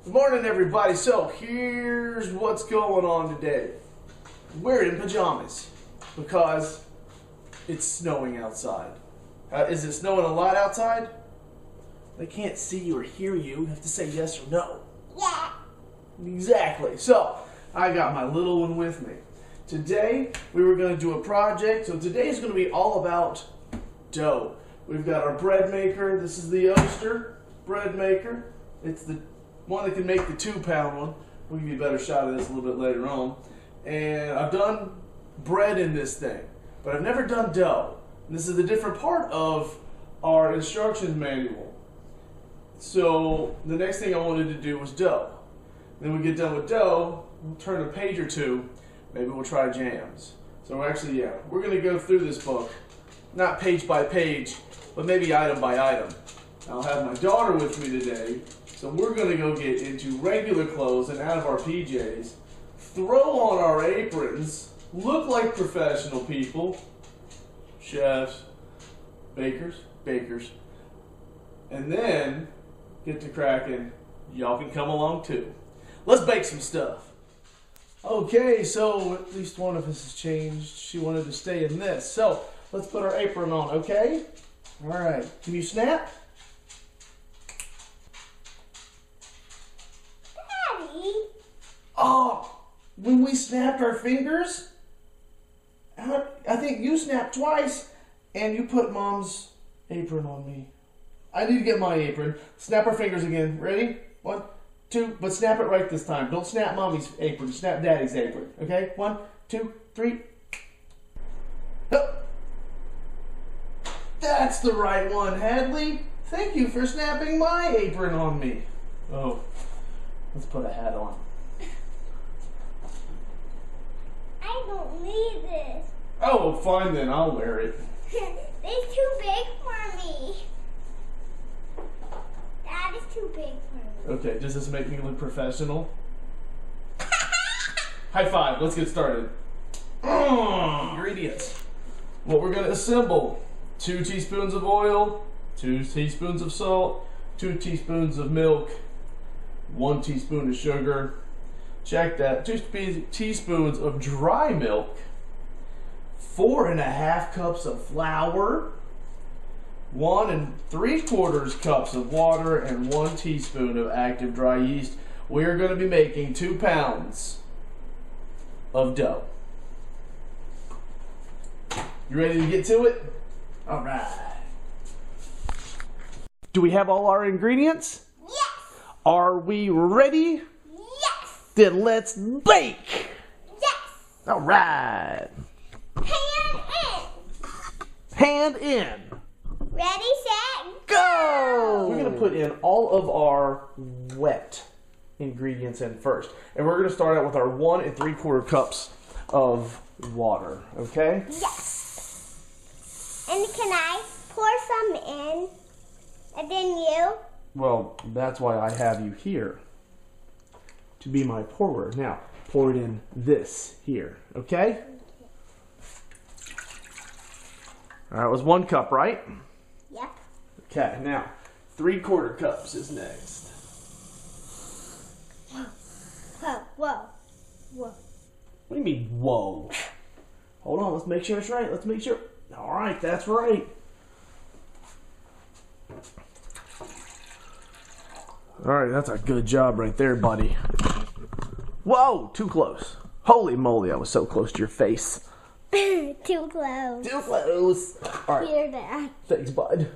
Good morning, everybody. So here's what's going on today. We're in pajamas because it's snowing outside. Is it snowing a lot outside? They can't see you or hear you. You have to say yes or no. Yeah. Exactly. So I got my little one with me. Today we were going to do a project. So today is going to be all about dough. We've got our bread maker. This is the Oster bread maker. It's the one that can make the 2-pound one. We'll give you a better shot of this a little bit later on. And I've done bread in this thing, but I've never done dough. And this is a different part of our instructions manual. So the next thing I wanted to do was dough. Then we get done with dough, we'll turn a page or two, maybe we'll try jams. So we're going to go through this book, not page by page, but maybe item by item. I'll have my daughter with me today, so we're going to go get into regular clothes and out of our PJs, throw on our aprons, look like professional people, chefs, bakers, and then get to cracking. Y'all can come along too. Let's bake some stuff. Okay, so at least one of us has changed. She wanted to stay in this. So let's put our apron on, okay? All right. Can you snap? Daddy. Oh, when we snapped our fingers, I think you snapped twice and you put Mom's apron on me. I need to get my apron. Snap our fingers again. Ready? 1, 2, but snap it right this time. Don't snap Mommy's apron. Snap Daddy's apron. Okay? 1, 2, 3. Oh. That's the right one, Hadley. Thank you for snapping my apron on me. Oh, let's put a hat on. I don't need this. Oh, fine then. I'll wear it. It's too big for me. That is too big for me. Okay, does this make me look professional? High five. Let's get started. Ingredients. What we're going to assemble. 2 teaspoons of oil, 2 teaspoons of salt, 2 teaspoons of milk, 1 teaspoon of sugar. Check that. 2 teaspoons of dry milk, 4½ cups of flour, 1 3/4 cups of water, and 1 teaspoon of active dry yeast. We're going to be making 2 pounds of dough. You ready to get to it? All right. Do we have all our ingredients? Yes. Are we ready? Yes. Then let's bake. Yes. All right. Hand in. Hand in. Ready, set, Go! We're going to put in all of our wet ingredients in first. And we're going to start out with our 1 3/4 cups of water. Okay? Yes. And can I pour some in? And then you? Well, that's why I have you here. To be my pourer. Now, pour it in this here. Okay? All right, it was 1 cup, right? Yep. Okay, now 3/4 cups is next. Whoa, whoa, whoa. What do you mean, whoa? Hold on, let's make sure it's right. Let's make sure. All right, that's right. All right, that's a good job right there, buddy. Whoa, too close. Holy moly, I was so close to your face. Too close. Too close. All right. Here, Dad. Thanks, bud.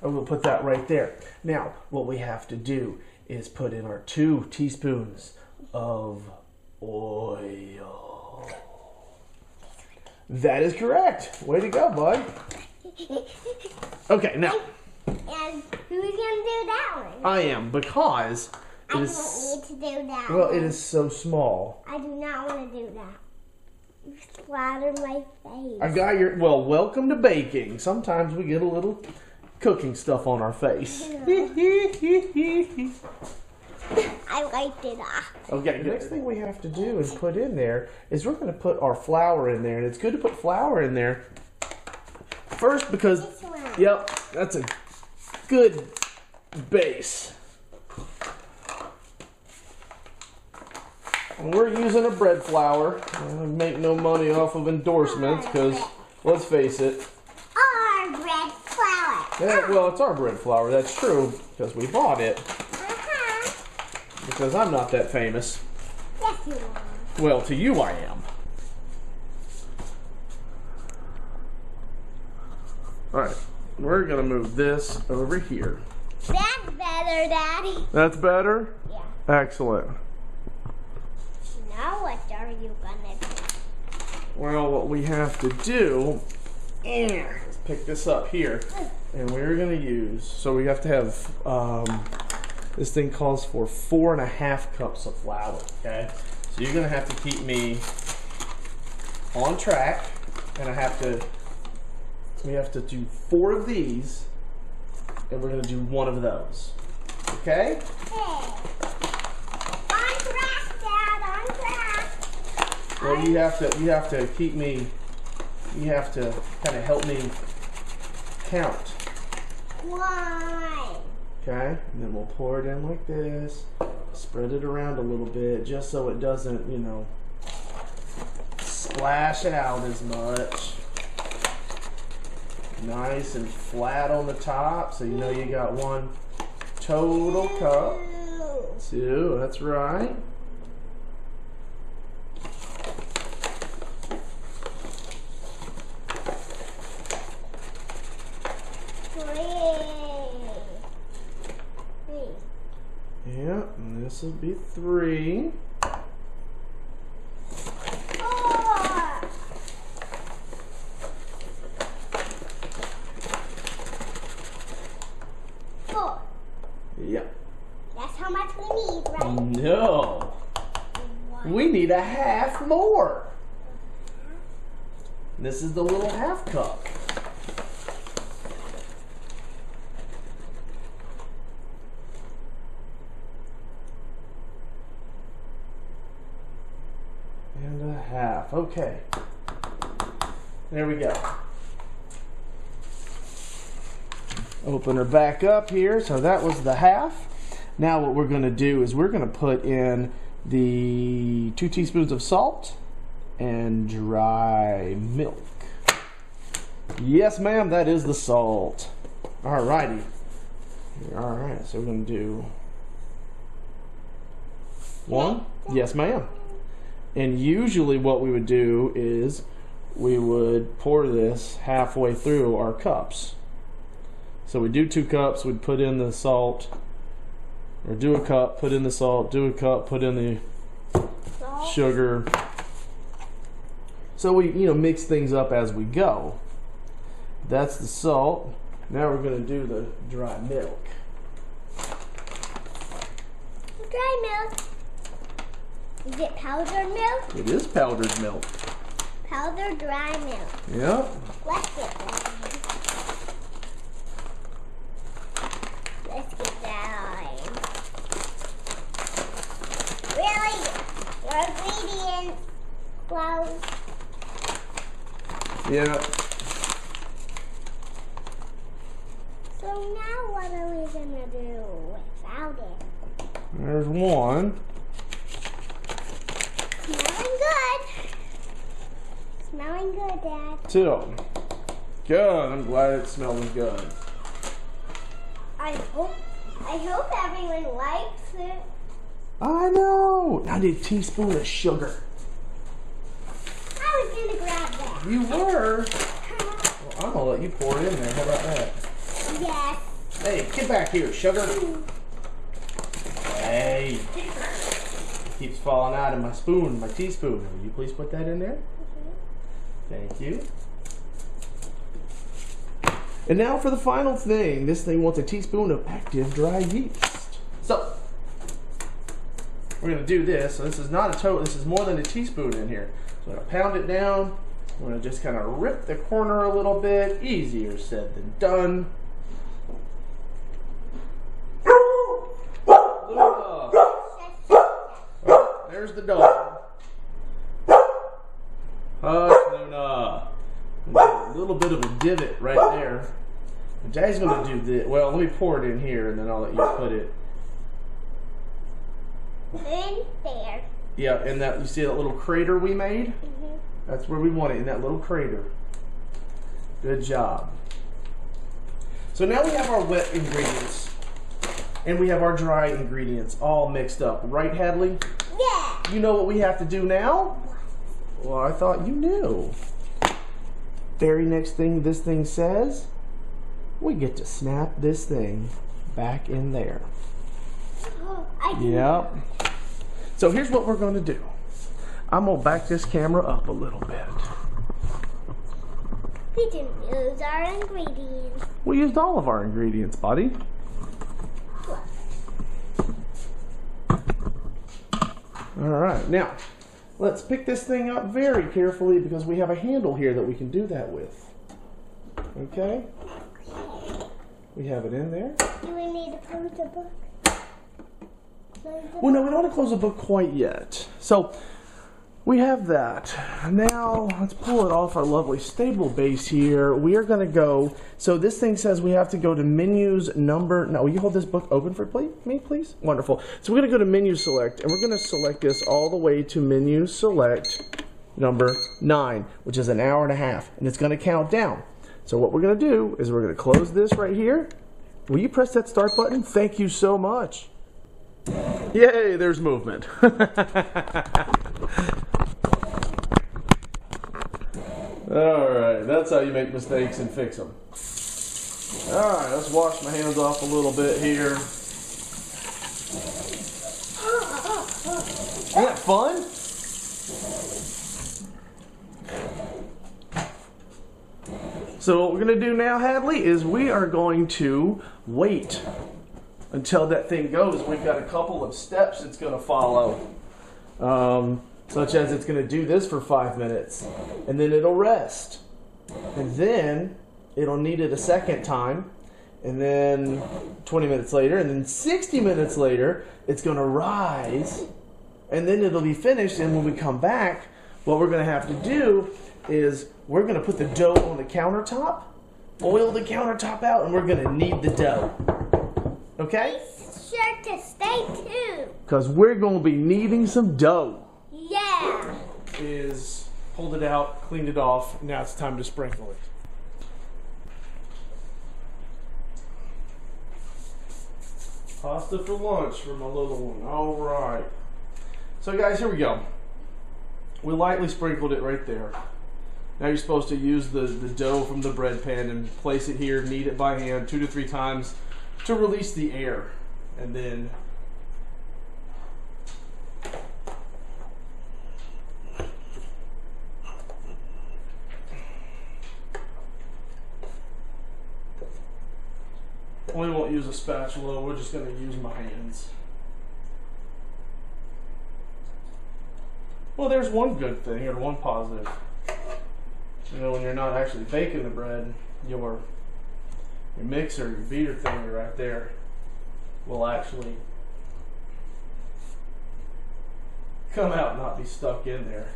I'm going to put that right there. Now, what we have to do is put in our 2 teaspoons of oil. That is correct. Way to go, bud. Okay, now. And who's going to do that one? I am, because I don't need to do that well, one. it is so small. I do not want to do that. You splattered my face. I got your, well, welcome to baking. Sometimes we get a little cooking stuff on our face. I wiped it off. Okay, the next thing we have to do is put in there is we're going to put our flour in there. And it's good to put flour in there first because, yep, that's a good base. And we're using a bread flour. We make no money off of endorsements because, let's face it, Our bread flour. yeah, well, it's our bread flour. That's true because we bought it. Because I'm not that famous. Yes, you are. Well, to you I am. Alright, we're going to move this over here. That's better, Daddy. That's better? Yeah. Excellent. Now what are you gonna do? Well, what we have to do is pick this up here. And we're going to use, so we have to have, this thing calls for 4.5 cups of flour, okay? So you're going to have to keep me on track, and we have to do 4 of these, and we're going to do 1 of those, okay? Hey. On track, Dad, on track. Well, you have to keep me, you have to kind of help me count. 1. Okay, and then we'll pour it in like this, spread it around a little bit just so it doesn't, you know, splash out as much. Nice and flat on the top, so you know you got 1 total cup. 2, that's right. Yeah, and this will be 3. 4. Yeah. That's how much we need, right? No. We need a half more. This is the little half cup. And a half. Okay. There we go. Open her back up here. So that was the half. Now what we're going to do is we're going to put in the 2 teaspoons of salt and dry milk. Yes, ma'am, that is the salt. Alrighty. Alright, so we're going to do 1. Yes, ma'am. And usually what we would do is we would pour this halfway through our cups. So we do 2 cups, we'd put in the salt, or do a cup, put in the salt, do a cup, put in the sugar. So we, mix things up as we go. That's the salt. Now we're going to do the dry milk. Dry milk. Is it powdered milk? It is powdered milk. Powdered dry milk. Yep. Let's get that. Let's get that on. Really? Your ingredients close. Yeah. So now what are we gonna do without it? There's 1. Smelling good. Smelling good, Dad. 2. Good. I'm glad it's smelling good. I hope everyone likes it. I know. I need a teaspoon of sugar. I was gonna grab that. You were. Well, I'm gonna let you pour it in there. How about that? Yes. Hey, get back here, sugar. Hey. It keeps falling out of my spoon, my teaspoon. Will you please put that in there? Thank you. And now for the final thing. This thing wants a teaspoon of active dry yeast. So, we're going to do this. So this is not a total, this is more than a teaspoon in here. So I'm going to pound it down. I'm going to just kind of rip the corner a little bit. Easier said than done. Oh, there's the dog. Hush, Luna. A little bit of a divot right there. And Daddy's going to do this. Well, let me pour it in here, and then I'll let you put it. In there. Yeah, and that, you see that little crater we made? Mm-hmm. That's where we want it, in that little crater. Good job. So now we have our wet ingredients. And we have our dry ingredients all mixed up. Right, Hadley? Yeah. You know what we have to do now? Well, I thought you knew. Very next thing this thing says, we get to snap this thing back in there. Yep. So here's what we're going to do. I'm going to back this camera up a little bit. We didn't use our ingredients. We used all of our ingredients, buddy. All right, now let's pick this thing up very carefully because we have a handle here that we can do that with. Okay? We have it in there. Do we need to close the book? Well, no, we don't want to close the book quite yet. So we have that. Now let's pull it off our lovely stable base here. We are going to go. So this thing says we have to go to menus number. Now, will you hold this book open for me, please? Wonderful. So we're going to go to menu select, and we're going to select this all the way to menu select number 9, which is an hour and a half, and it's going to count down. So what we're going to do is we're going to close this right here. Will you press that start button? Thank you so much. Yay, there's movement. Alright, that's how you make mistakes and fix them. Alright, let's wash my hands off a little bit here. Isn't that fun? So what we're going to do now, Hadley, is we are going to wait until that thing goes. We've got a couple of steps it's going to follow. Such as it's going to do this for 5 minutes, and then it'll rest. And then it'll need it a second time, and then 20 minutes later, and then 60 minutes later, it's going to rise, and then it'll be finished. And when we come back, what we're going to have to do is we're going to put the dough on the countertop, oil the countertop out, and we're going to knead the dough. Okay? Be sure to stay tuned. Because we're going to be kneading some dough. Yeah. Is pulled it out, cleaned it off. Now it's time to sprinkle it. Pasta for lunch for my little one. All right. So guys, here we go. We lightly sprinkled it right there. Now you're supposed to use the dough from the bread pan and place it here, knead it by hand 2 to 3 times to release the air. And then we won't use a spatula, we're just going to use my hands. Well, there's one good thing, or one positive. You know, when you're not actually baking the bread, your mixer, your beater thing right there will actually come out and not be stuck in there.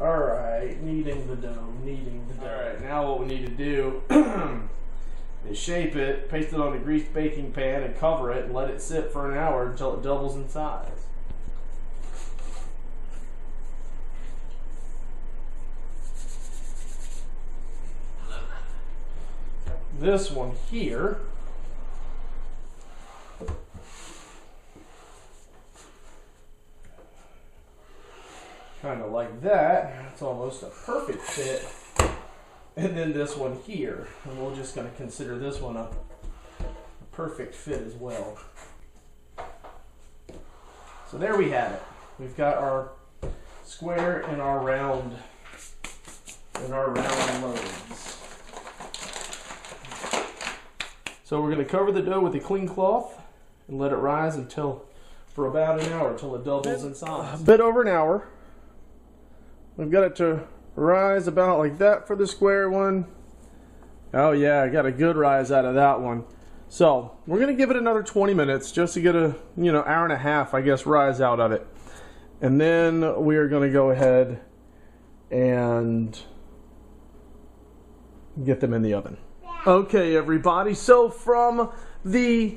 Alright, kneading the dough, kneading the dough. Alright, now what we need to do is shape it, paste it on a greased baking pan, and cover it and let it sit for an hour until it doubles in size. This one here kind of like that. It's almost a perfect fit. And then this one here, and we're just going to consider this one a perfect fit as well. So there we have it. We've got our square and our round loaves. So we're going to cover the dough with a clean cloth and let it rise for about an hour until it doubles in size. A bit over an hour. We've got it to rise about like that for the square one. Oh yeah, I got a good rise out of that one. So we're going to give it another 20 minutes just to get a, hour and a half, I guess, rise out of it. And then we are going to go ahead and get them in the oven. Dad, Okay, everybody. So from the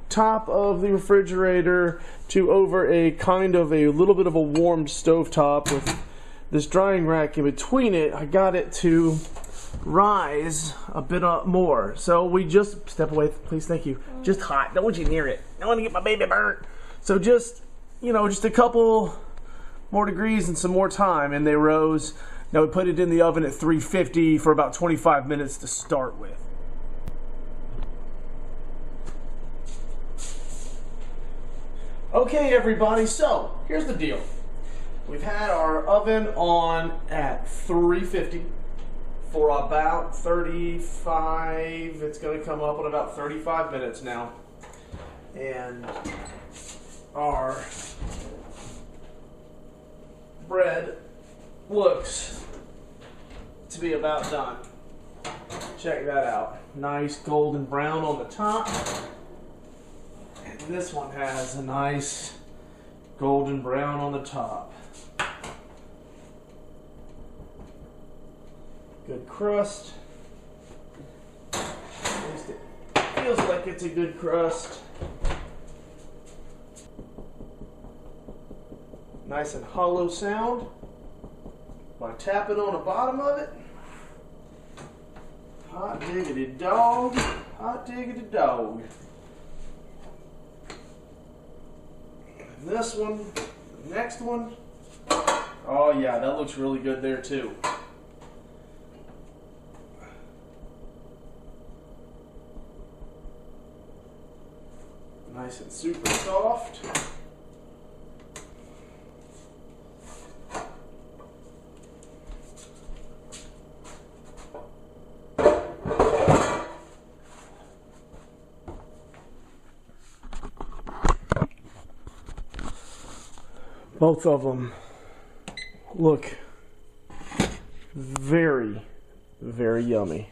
top of the refrigerator to over a kind of a little bit of a warmed stovetop with this drying rack in between it, I got it to rise a bit more. So we just step away, please. Thank you. Just hot. Don't want you near it. Don't want to get my baby burnt. So just, you know, just a couple more degrees and some more time, and they rose. Now we put it in the oven at 350 for about 25 minutes to start with. Okay, everybody, so here's the deal. We've had our oven on at 350 for about 35, it's going to come up in about 35 minutes now. And our bread looks to be about done. Check that out. Nice golden brown on the top. And this one has a nice golden brown on the top. Good crust. At least it feels like it's a good crust. Nice and hollow sound by tapping on the bottom of it. Hot diggity dog. Hot diggity dog. And this one, the next one. Oh yeah, that looks really good there too. Nice and super soft. Both of them look very, very yummy.